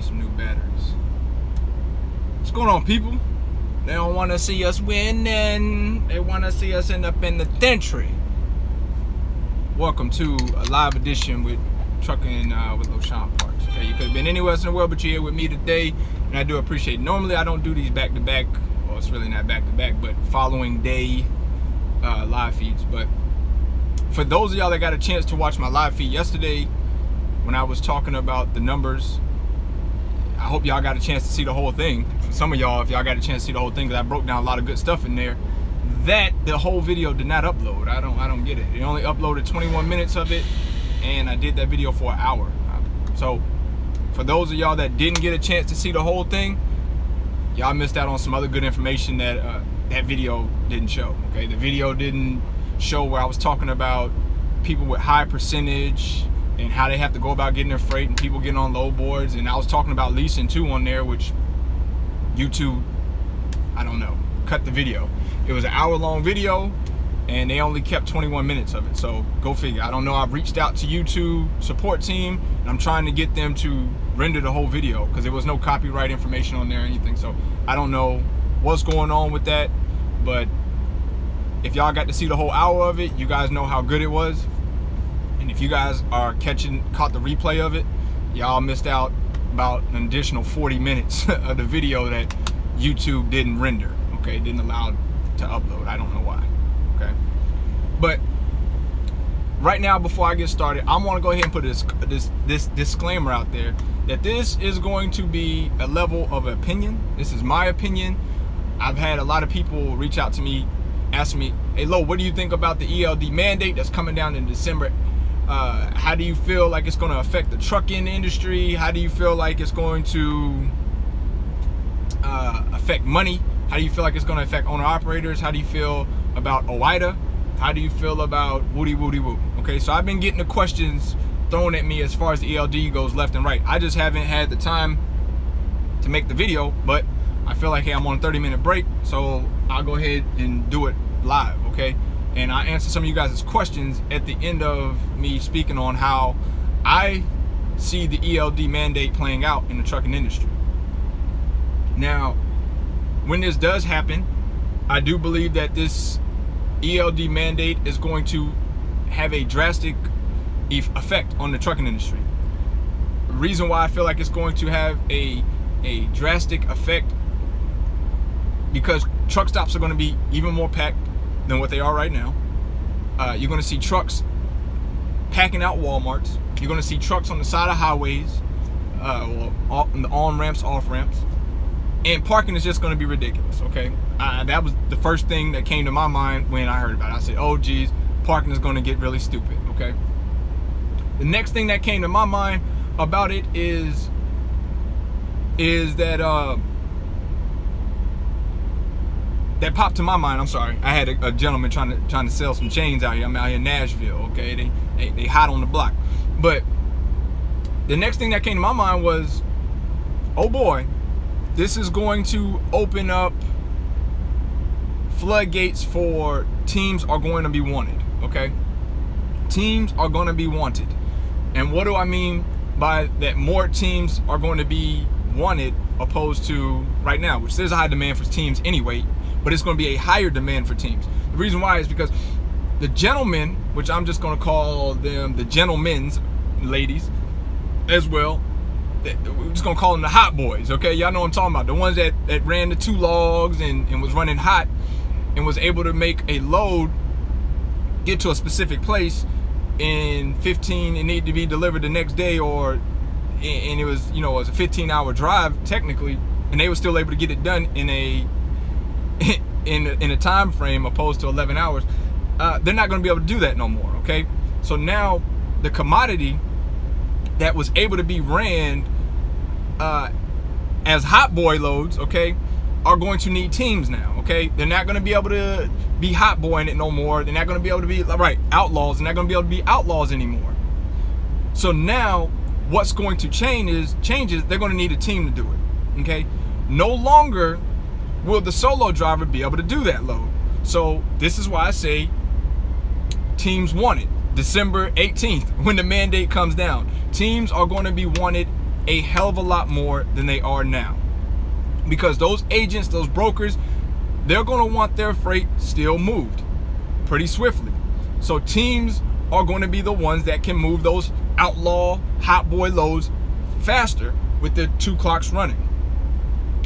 some new batteries. What's going on, people? They don't want to see us win, and they want to see us end up in the penitentiary. Welcome to a live edition with Trucking with LoShawn Parks. Okay, you could have been anywhere else in the world, but you're here with me today, and I do appreciate it. Normally, I don't do these back-to-back. Well, it's really not back-to-back, but following day live feeds. But for those of y'all that got a chance to watch my live feed yesterday, when I was talking about the numbers, I hope y'all got a chance to see the whole thing. For some of y'all, if y'all got a chance to see the whole thing, because I broke down a lot of good stuff in there, that the whole video did not upload. I don't get it. It only uploaded 21 minutes of it, and I did that video for an hour. So for those of y'all that didn't get a chance to see the whole thing, y'all missed out on some other good information that that video didn't show. Okay, the video didn't show where I was talking about people with high percentage and how they have to go about getting their freight, and people getting on low boards. And I was talking about leasing too on there, which YouTube, I don't know, cut the video. It was an hour-long video, and they only kept 21 minutes of it. So go figure. I don't know. I've reached out to YouTube support team, and I'm trying to get them to render the whole video because there was no copyright information on there or anything. So I don't know what's going on with that, but if y'all got to see the whole hour of it, you guys know how good it was. And if you guys are caught the replay of it, y'all missed out about an additional 40 minutes of the video that YouTube didn't render. Okay, didn't allow to upload. I don't know why. Okay, but right now, before I get started, I want to go ahead and put this disclaimer out there that this is going to be a level of opinion. This is my opinion. I've had a lot of people reach out to me, ask me, "Hey, Lo, what do you think about the ELD mandate that's coming down in December? How do you feel like it's going to affect the trucking industry? How do you feel like it's going to affect money? How do you feel like it's going to affect owner-operators? How do you feel about OYTTA? How do you feel about woody woody woo?" Okay, so I've been getting the questions thrown at me as far as the ELD goes left and right. I just haven't had the time to make the video, but I feel like, hey, I'm on a 30-minute break, so I'll go ahead and do it live, okay? And I answer some of you guys' questions at the end of me speaking on how I see the ELD mandate playing out in the trucking industry. Now, when this does happen, I do believe that this ELD mandate is going to have a drastic effect on the trucking industry. The reason why I feel like it's going to have a drastic effect, because truck stops are going to be even more packed than what they are right now. You're going to see trucks packing out Walmarts. You're going to see trucks on the side of highways, on the on-ramps, off-ramps. And parking is just going to be ridiculous, okay? That was the first thing that came to my mind when I heard about it. I said, oh, geez, parking is going to get really stupid, okay? The next thing that came to my mind about it is that that popped to my mind. I'm sorry. I had a gentleman trying to sell some chains out here. I'm out here in Nashville, okay? They hot on the block. But the next thing that came to my mind was, oh boy, this is going to open up floodgates for teams are going to be wanted, okay? Teams are going to be wanted. And what do I mean by that? More teams are going to be wanted opposed to right now, which there's a high demand for teams anyway, but it's going to be a higher demand for teams. The reason why is because the gentlemen, which I'm just going to call them the gentlemen's, ladies as well, we're just gonna call them the hot boys, okay? Y'all know what I'm talking about. The ones that ran the 2 logs and was running hot and was able to make a load get to a specific place in 15 and need to be delivered the next day, and it was, you know, it was a 15-hour drive technically, and they were still able to get it done in a time frame opposed to 11 hours. They're not gonna be able to do that no more, okay? So now the commodity that was able to be ran as hot boy loads, okay, are going to need teams now, okay? They're not going to be able to be hot boying it no more. They're not going to be able to be, right, outlaws. They're not going to be able to be outlaws anymore. So now what's going to change is they're going to need a team to do it, okay? No longer will the solo driver be able to do that load. So this is why I say teams want it. December 18th, when the mandate comes down, teams are going to be wanted a hell of a lot more than they are now. Because those agents, those brokers, they're going to want their freight still moved pretty swiftly. So teams are going to be the ones that can move those outlaw hot boy loads faster with the 2 clocks running.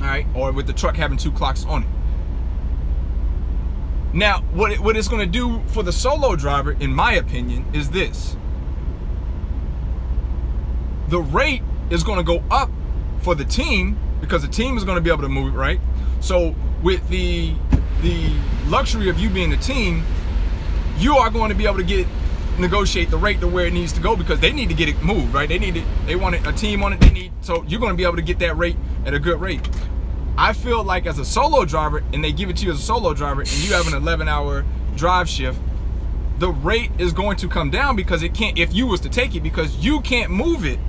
All right, or with the truck having 2 clocks on it. Now, what it's going to do for the solo driver, in my opinion, is this. The rate is going to go up for the team because the team is going to be able to move it, right? So with the luxury of you being the team, you are going to be able to negotiate the rate to where it needs to go because they need to get it moved, right? They want a team on it. So you're going to be able to get that rate at a good rate. I feel like as a solo driver, and they give it to you as a solo driver, and you have an 11-hour drive shift, the rate is going to come down because it can't, if you was to take it, because you can't move it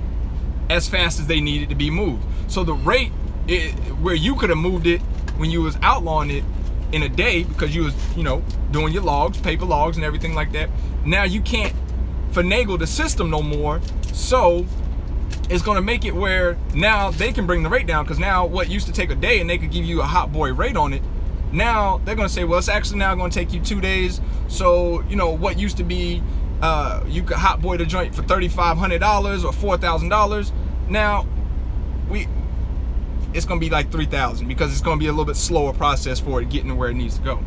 as fast as they need it to be moved. So the rate, where you could have moved it when you was outlawing it in a day because you was, you know, doing your logs, paper logs and everything like that. Now you can't finagle the system no more. So it's going to make it where now they can bring the rate down, because now what used to take a day and they could give you a hot boy rate on it, now they're going to say, well, it's actually now going to take you 2 days. So, you know, what used to be, you could hot boy the joint for $3,500 or $4,000. Now, it's going to be like $3,000 because it's going to be a little bit slower process for it getting to where it needs to go.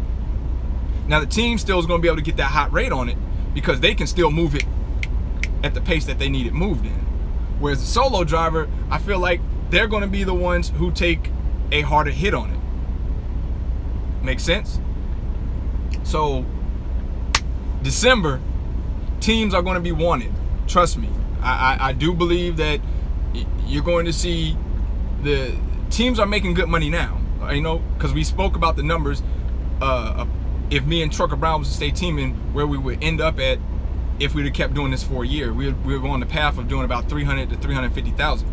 Now, the team still is going to be able to get that hot rate on it because they can still move it at the pace that they need it moved in. Whereas the solo driver, I feel like they're going to be the ones who take a harder hit on it. Make sense? So, December, teams are going to be wanted. Trust me. I do believe that you're going to see the teams are making good money now. You know, because we spoke about the numbers. If me and Trucker Brown was to stay teaming, where we would end up at if we'd have kept doing this for a year. We were on the path of doing about 300 to 350,000.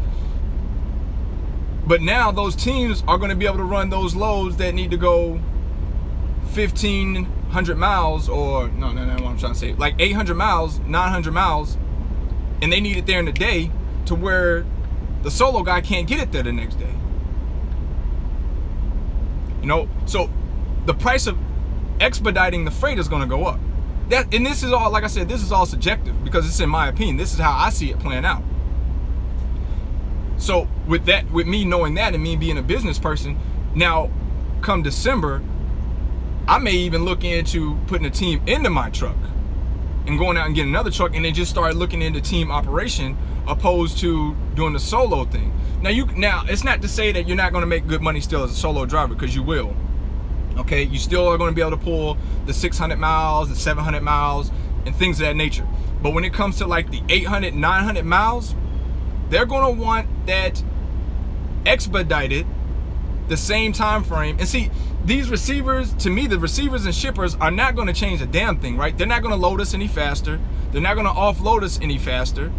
But now those teams are going to be able to run those loads that need to go 1,500 miles, or no, what I'm trying to say, like 800 miles, 900 miles, and they need it there in a day to where the solo guy can't get it there the next day. You know, so the price of expediting the freight is going to go up. And this is all, like I said, this is all subjective because it's in my opinion. This is how I see it playing out. So with that, with me knowing that and me being a business person, now come December, I may even look into putting a team into my truck and going out and getting another truck, and then just start looking into team operation opposed to doing the solo thing. Now it's not to say that you're not going to make good money still as a solo driver, because you will. Okay, you still are going to be able to pull the 600 miles, the 700 miles, and things of that nature. But when it comes to like the 800, 900 miles, they're going to want that expedited the same time frame. And see, these receivers, to me, the receivers and shippers are not going to change a damn thing, right? They're not going to load us any faster. They're not going to offload us any faster.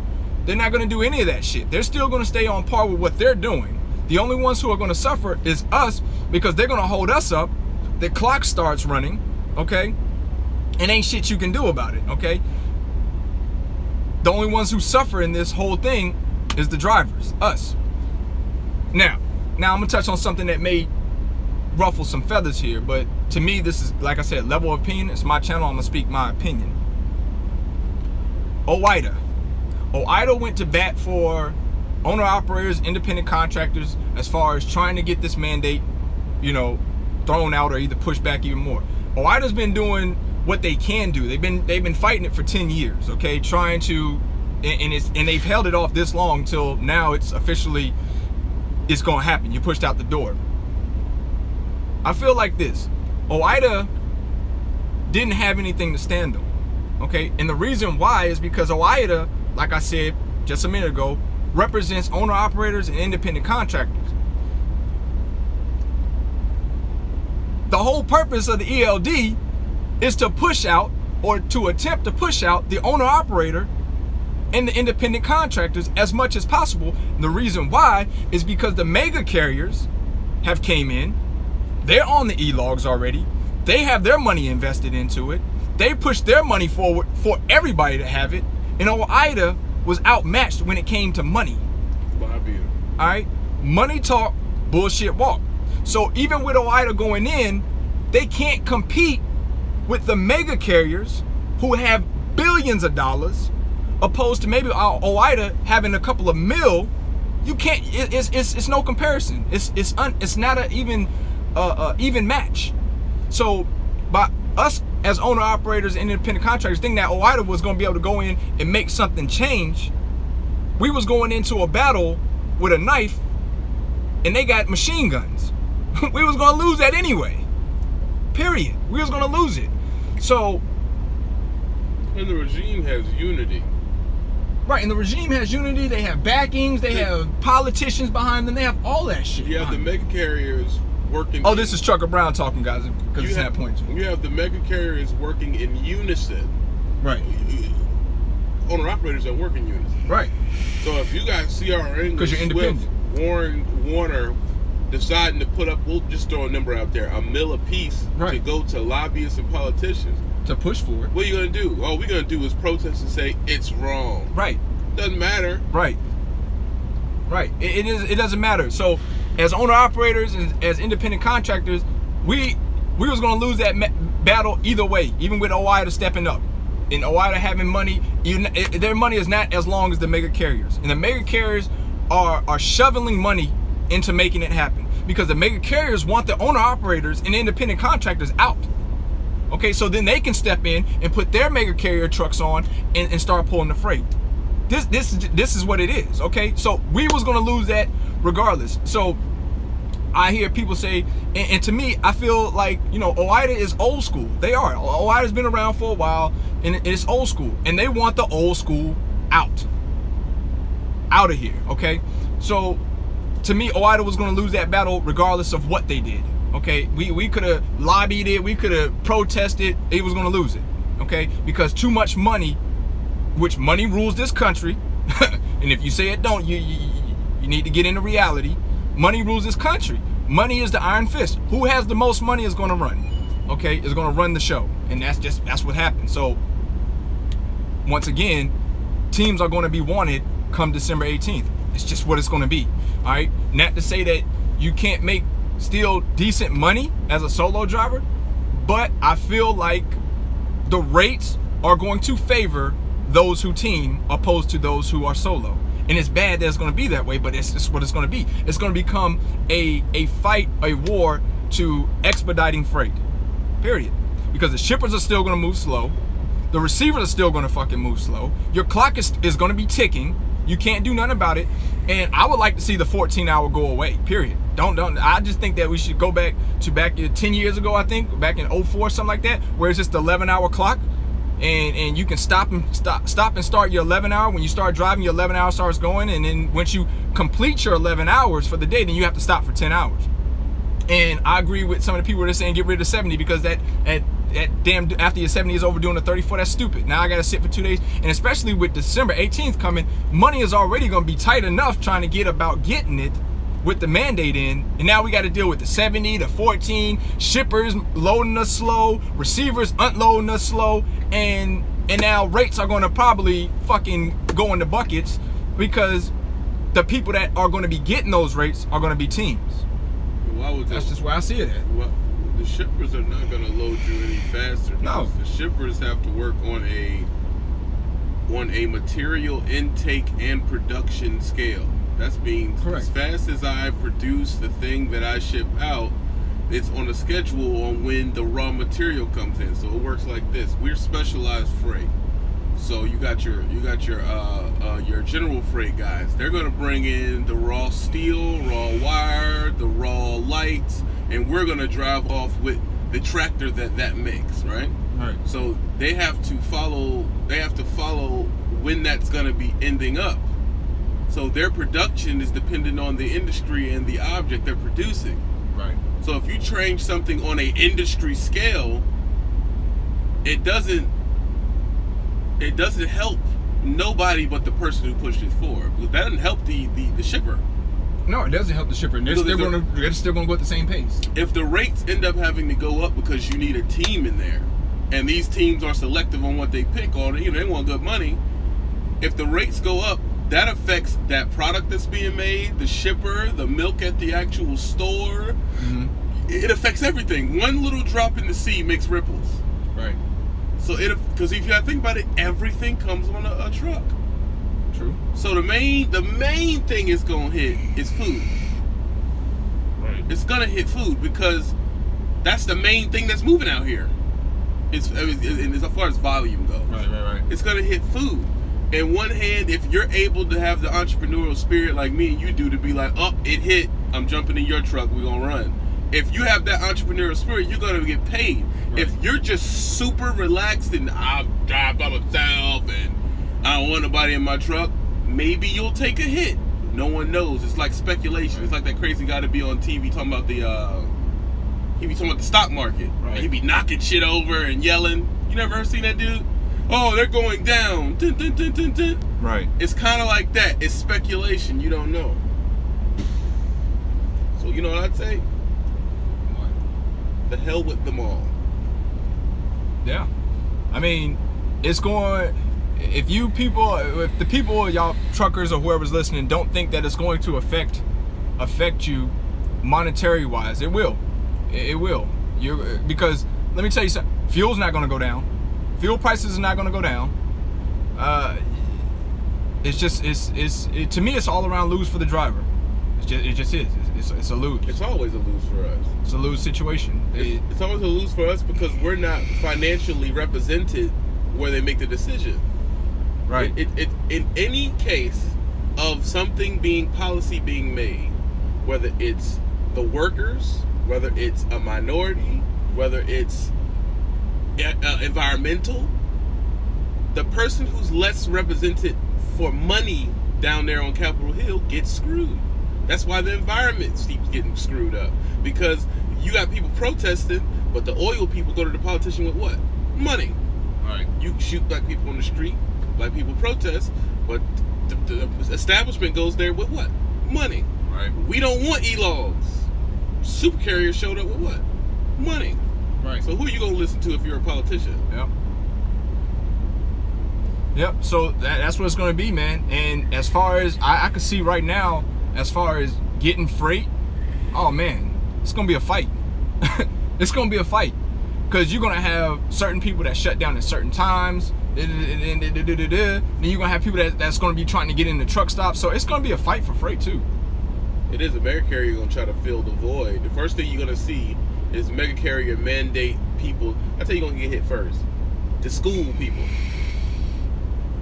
They're not going to do any of that shit. They're still going to stay on par with what they're doing. The only ones who are going to suffer is us, because they're going to hold us up. The clock starts running, okay? And ain't shit you can do about it, okay? The only ones who suffer in this whole thing is the drivers, us. Now I'm gonna touch on something that may ruffle some feathers here, but to me, this is, like I said, level of opinion. It's my channel, I'm gonna speak my opinion. OYTTA went to bat for owner-operators, independent contractors, as far as trying to get this mandate, you know, thrown out or either pushed back even more. OYTTA's been doing what they can do. They've been fighting it for 10 years, okay, trying to, and they've held it off this long till now it's officially, it's gonna happen. You pushed out the door. I feel like this: OYTTA didn't have anything to stand on, okay, and the reason why is because OYTTA, like I said just a minute ago, represents owner-operators and independent contractors. The whole purpose of the ELD is to push out, or to attempt to push out, the owner-operator and the independent contractors as much as possible. And the reason why is because the mega carriers have came in. They're on the e-logs already. They have their money invested into it. They pushed their money forward for everybody to have it. And OYTTA was outmatched when it came to money. Copy it. All right, money talk, bullshit walk. So even with OIDA going in, they can't compete with the mega carriers who have billions of dollars, opposed to maybe OIDA having a couple of mil. You can't. It's no comparison. It's not an even match. So by us as owner operators and independent contractors thinking that OIDA was going to be able to go in and make something change, we was going into a battle with a knife and they got machine guns. We was going to lose that anyway. Period. We was going to lose it. So, and the regime has unity. Right, and the regime has unity. They have backings. They have politicians behind them. They have all that shit. You have the mega carriers working. Oh, this is Trucker Brown talking, guys, because it's that point. You have the mega carriers working in unison. Right. Owner operators that work in unison. Right. So if you got CRN, because you're independent, Warner deciding to put up, we'll just throw a number out there, $1 million a piece to go to lobbyists and politicians to push for it. What are you gonna do? All we're gonna do is protest and say it's wrong. Right. Doesn't matter. Right. Right. It doesn't matter. So as owner operators and as independent contractors, we was gonna lose that battle either way, even with OIDA stepping up. And OIDA having money, their money is not as long as the mega carriers. And the mega carriers are shoveling money into making it happen, because the mega carriers want the owner operators and independent contractors out. Okay, so then they can step in and put their mega carrier trucks on and start pulling the freight. This is what it is. Okay, so we was gonna lose that regardless. So I hear people say, and to me, I feel like, you know, OIDA is old school. They are. OIDA's been around for a while, and it's old school, and they want the old school out of here. Okay, so to me, OIDA was going to lose that battle regardless of what they did. Okay, we could have lobbied it, we could have protested, it was going to lose it. Okay, because too much money, which money rules this country, and if you say it don't, you need to get into reality. Money rules this country. Money is the iron fist. Who has the most money is going to run. Okay, is going to run the show, and that's what happens. So once again, teams are going to be wanted come December 18th. It's just what it's going to be. All right, not to say that you can't make still decent money as a solo driver, but I feel like the rates are going to favor those who team opposed to those who are solo. And it's bad that it's going to be that way, but it's just what it's going to be. It's going to become a fight, a war to expediting freight, period. Because the shippers are still going to move slow. The receivers are still going to fucking move slow. Your clock is going to be ticking. You can't do nothing about it. And I would like to see the 14-hour go away, period. Don't. I just think that we should go back 10 years ago, I think, back in 04, something like that, where it's just the 11-hour clock. And you can stop and start your 11-hour. When you start driving, your 11-hour starts going, and then once you complete your 11 hours for the day, then you have to stop for 10 hours. And I agree with some of the people that are saying get rid of 70, because that damn, after your 70 is over doing the 34, that's stupid. Now I gotta sit for 2 days, and especially with December 18th coming, money is already gonna be tight enough trying to get about getting it with the mandate in, and now we got to deal with the 70, the 14, shippers loading us slow, receivers unloading us slow, and now rates are going to probably fucking go in the buckets, because the people that are going to be getting those rates are going to be teams. Why would that's just where I see it at. Well, the shippers are not going to load you any faster. No, the shippers have to work on a material intake and production scale. That means as fast as I produce the thing that I ship out, it's on a schedule on when the raw material comes in. So it works like this. We're specialized freight. So you got your general freight guys. They're going to bring in the raw steel, raw wire, the raw lights, and we're going to drive off with the tractor that makes, right? Right. So they have to follow when that's going to be ending up. So their production is dependent on the industry and the object they're producing. Right. So if you change something on an industry scale, it doesn't help nobody but the person who pushed it forward. That doesn't help the shipper. No, it doesn't help the shipper. They're still going to go at the same pace. If the rates end up having to go up because you need a team in there, and these teams are selective on what they pick on, they want good money. If the rates go up, that affects that product that's being made, the shipper, the milk at the actual store. Mm-hmm. It affects everything. One little drop in the sea makes ripples. Right. So because if you think about it, everything comes on a truck. True. So the main thing it's gonna hit is food. Right. It's gonna hit food because that's the main thing that's moving out here. It's as far as volume goes. Right. It's gonna hit food. In one hand, if you're able to have the entrepreneurial spirit like me and you do, to be like, oh, it hit, I'm jumping in your truck, we're gonna run. If you have that entrepreneurial spirit, you're gonna get paid. Right. If you're just super relaxed and I'll drive by myself and I don't want nobody in my truck, maybe you'll take a hit. No one knows. It's like speculation. It's like that crazy guy to be on TV talking about he be talking about the stock market. Right. He be knocking shit over and yelling. You never seen that dude? Oh, they're going down. Dun, dun, dun, dun, dun. Right. It's kind of like that. It's speculation. You don't know. So you know what I'd say? The hell with them all. Yeah. I mean, it's going... If the people, y'all truckers or whoever's listening, don't think that it's going to affect you monetary wise, it will. It will. Because let me tell you something. Fuel's not going to go down. Fuel prices are not going to go down. To me, it's all around lose for the driver. It just is. It's a lose. It's always a lose for us. It's a lose situation. It's always a lose for us because we're not financially represented where they make the decision. Right. In any case of something policy being made, whether it's the workers, whether it's a minority, whether it's environmental, the person who's less represented for money down there on Capitol Hill gets screwed. That's why the environment keeps getting screwed up, because you got people protesting, but the oil people go to the politician with what? Money. All right. You shoot black people on the street. Black people protest, but the establishment goes there with what? Money. Right. We don't want e-logs. Supercarrier showed up with what? Money. Right. So who are you gonna listen to if you're a politician? Yep. So that's what it's gonna be, man. And as far as I can see right now, as far as getting freight, oh man, it's gonna be a fight. It's gonna be a fight. Because you're going to have certain people that shut down at certain times. Then you're going to have people that's going to be trying to get in the truck stop. So it's going to be a fight for freight too. It is. A mega carrier going to try to fill the void. The first thing you're going to see is mega carrier mandate people. I tell you, you're going to get hit first. The school people.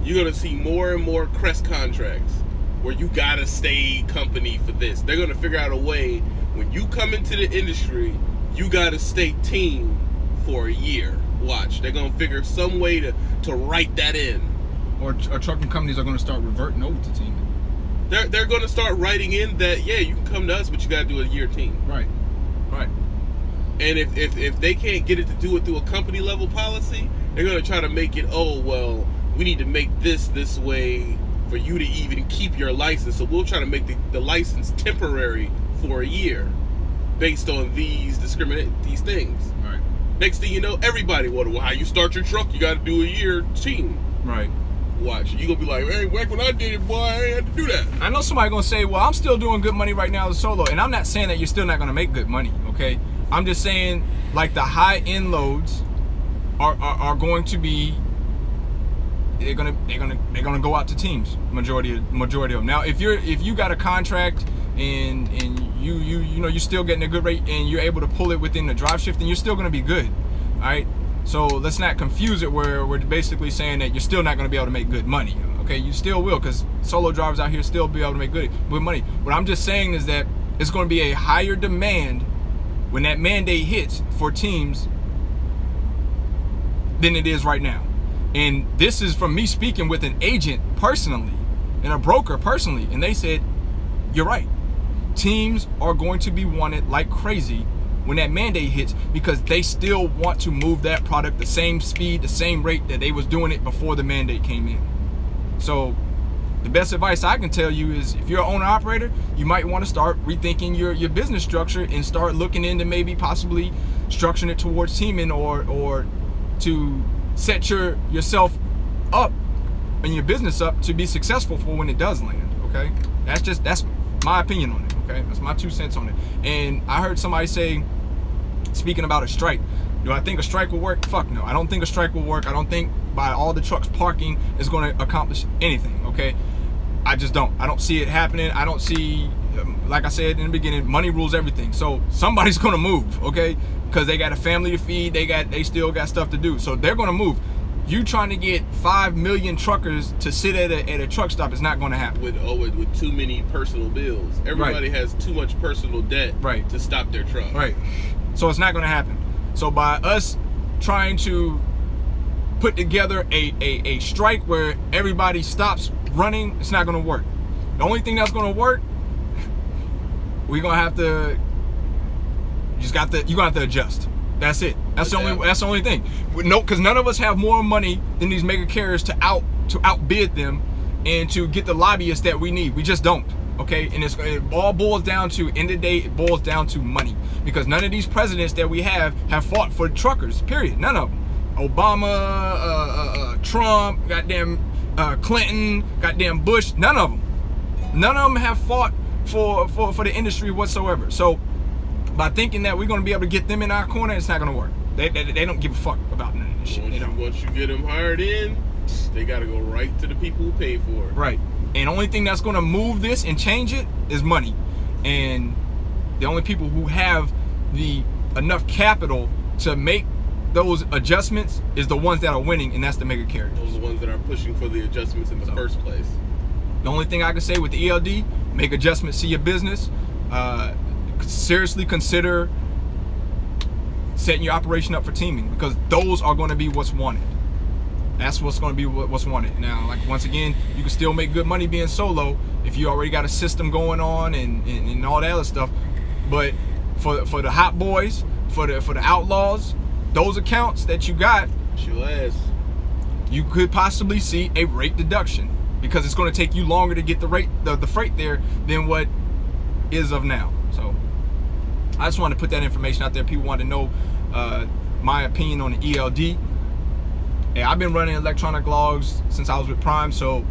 You're going to see more and more crest contracts where you got to stay company for this. They're going to figure out a way, when you come into the industry, you got to stay team for a year. Watch, they're gonna figure some way to write that in. Or trucking companies are gonna start reverting over to team. They're gonna start writing in that, yeah, you can come to us, but you gotta do a year team. Right. And if they can't get it to do it through a company level policy, they're gonna try to make it, oh well, we need to make this way for you to even keep your license. So we'll try to make the license temporary for a year based on these things. Right. Next thing you know, everybody, well, how you start your truck, you got to do a year team. Right. Watch, you gonna be like, hey, back when I did it, boy, I ain't had to do that. I know somebody gonna say, well, I'm still doing good money right now as a solo, and I'm not saying that you're still not gonna make good money, okay? I'm just saying, like, the high end loads are going to be, they're gonna go out to teams, majority of them. Now, if you got a contract and you know you're still getting a good rate and you're able to pull it within the drive shift, then you're still going to be good. All right, so let's not confuse it where we're basically saying that you're still not going to be able to make good money. Okay, you still will, because solo drivers out here still be able to make good money. What I'm just saying is that it's going to be a higher demand when that mandate hits for teams than it is right now. And this is from me speaking with an agent personally and a broker personally, and they said, you're right. Teams are going to be wanted like crazy when that mandate hits, because they still want to move that product the same speed, the same rate that they was doing it before the mandate came in. So the best advice I can tell you is, if you're an owner operator, you might want to start rethinking your business structure and start looking into maybe possibly structuring it towards teaming, or to set yourself up and your business up to be successful for when it does land. Okay, that's my opinion on it. Okay, that's my 2 cents on it. And I heard somebody say, speaking about a strike, do I think a strike will work? Fuck no. I don't think a strike will work. I don't think by all the trucks parking is going to accomplish anything. Okay, I just don't. I don't see it happening. I don't see, like I said in the beginning, money rules everything. So somebody's going to move. Okay, because they got a family to feed. They still got stuff to do. So they're going to move. You trying to get 5 million truckers to sit at a truck stop is not going to happen. With too many personal bills. Everybody has too much personal debt to stop their truck. Right. So it's not going to happen. So by us trying to put together a strike where everybody stops running, it's not going to work. The only thing that's going to work, we're going to have to, you're going to have to adjust. That's it. That's the only thing. No, because none of us have more money than these mega carriers to outbid them and to get the lobbyists that we need. We just don't. Okay, and it all boils down to, end of the day, it boils down to money. Because none of these presidents that we have fought for truckers. Period. None of them. Obama, Trump, goddamn Clinton, goddamn Bush. None of them. None of them have fought for the industry whatsoever. So by thinking that we're going to be able to get them in our corner, it's not going to work. They don't give a fuck about none of this shit. Once you get them hired in, they got to go right to the people who pay for it. Right. And the only thing that's going to move this and change it is money. And the only people who have the enough capital to make those adjustments is the ones that are winning, and that's the mega carriers. Those are the ones that are pushing for the adjustments in the first place. The only thing I can say with the ELD, make adjustments to your business. Seriously consider setting your operation up for teaming, because those are going to be what's wanted. That's what's going to be what's wanted. Now, like, once again, you can still make good money being solo if you already got a system going on and all that other stuff. But for the hot boys, for the outlaws, those accounts that you got, you could possibly see a rate deduction, because it's going to take you longer to get the freight there than what is of now. So I just wanted to put that information out there. People want to know my opinion on the ELD. Hey, I've been running electronic logs since I was with Prime, so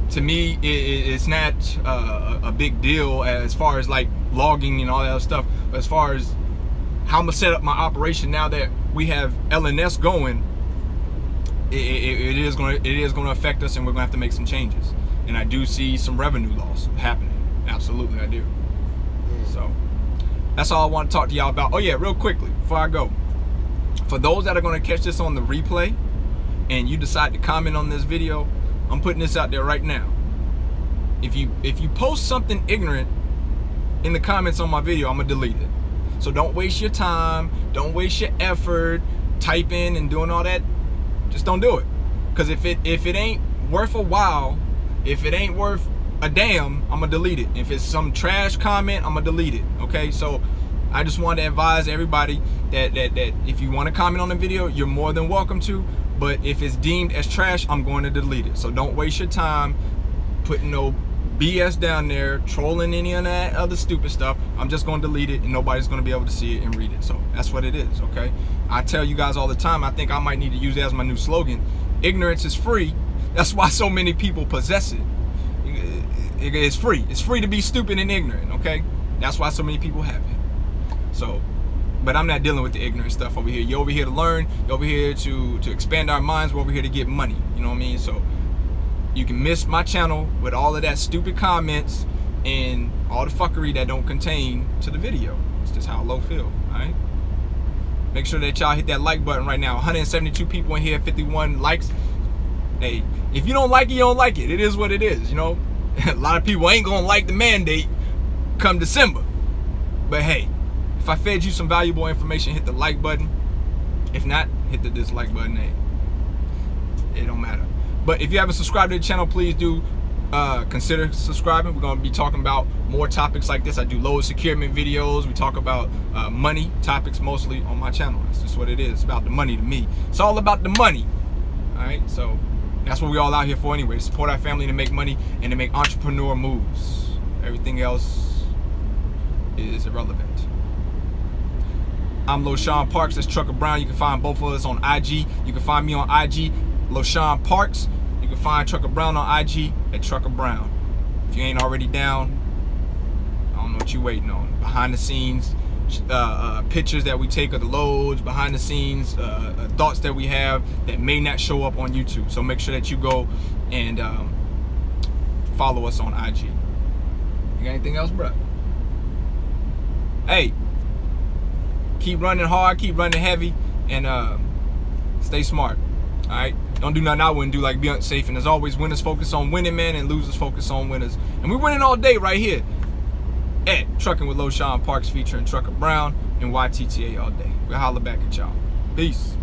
to me it's not a big deal as far as like logging and all that other stuff. But as far as how I'm gonna set up my operation now that we have LNS going, it is going to affect us, and we're gonna have to make some changes. And I do see some revenue loss happening. Absolutely, I do. So that's all I want to talk to y'all about. Oh yeah, real quickly before I go, for those that are going to catch this on the replay and you decide to comment on this video, I'm putting this out there right now. If you post something ignorant in the comments on my video, I'm gonna delete it. So don't waste your time, don't waste your effort typing and doing all that. Just don't do it. Because if it ain't worth a while, if it ain't worth a damn, I'm gonna delete it. If it's some trash comment, I'm gonna delete it. Okay, so I just want to advise everybody that if you want to comment on the video, you're more than welcome to. But if it's deemed as trash, I'm going to delete it. So don't waste your time putting no BS down there, trolling any of that other stupid stuff. I'm just going to delete it, and nobody's going to be able to see it and read it. So that's what it is. Okay, I tell you guys all the time, I think I might need to use that as my new slogan. Ignorance is free. That's why so many people possess it. It's free. It's free to be stupid and ignorant. Okay, that's why so many people have it. So, but I'm not dealing with the ignorant stuff over here. You're over here to learn. You're over here to expand our minds. We're over here to get money. You know what I mean? So you can miss my channel with all of that stupid comments and all the fuckery that don't contain to the video. It's just how low feel. All right. Make sure that y'all hit that like button right now. 172 people in here, 51 likes. Hey, if you don't like it, you don't like it. It is what it is. You know, a lot of people ain't gonna like the mandate come December. But hey, if I fed you some valuable information, hit the like button. If not, hit the dislike button. Hey, it don't matter. But if you haven't subscribed to the channel, please do consider subscribing. We're going to be talking about more topics like this. I do load securement videos. We talk about money topics mostly on my channel. That's just what it is. It's about the money to me. It's all about the money. All right, so that's what we're all out here for anyway. Support our family, to make money and to make entrepreneur moves. Everything else is irrelevant. I'm LoSean Parks. That's Trucker Brown. You can find both of us on IG. You can find me on IG LaShawn Parks. You can find Trucker Brown on IG at Trucker Brown. If you ain't already down, I don't know what you waiting on. Behind the scenes pictures that we take of the loads, behind the scenes thoughts that we have that may not show up on YouTube. So make sure that you go and follow us on IG. You got anything else, bro? Hey, keep running hard, keep running heavy, and stay smart. All right, don't do nothing I wouldn't do, like be unsafe. And as always, winners focus on winning, man, and losers focus on winners. And we're winning all day right here at Trucking with LaShawn Parks featuring Trucker Brown and YTTA all day. We'll holler back at y'all. Peace.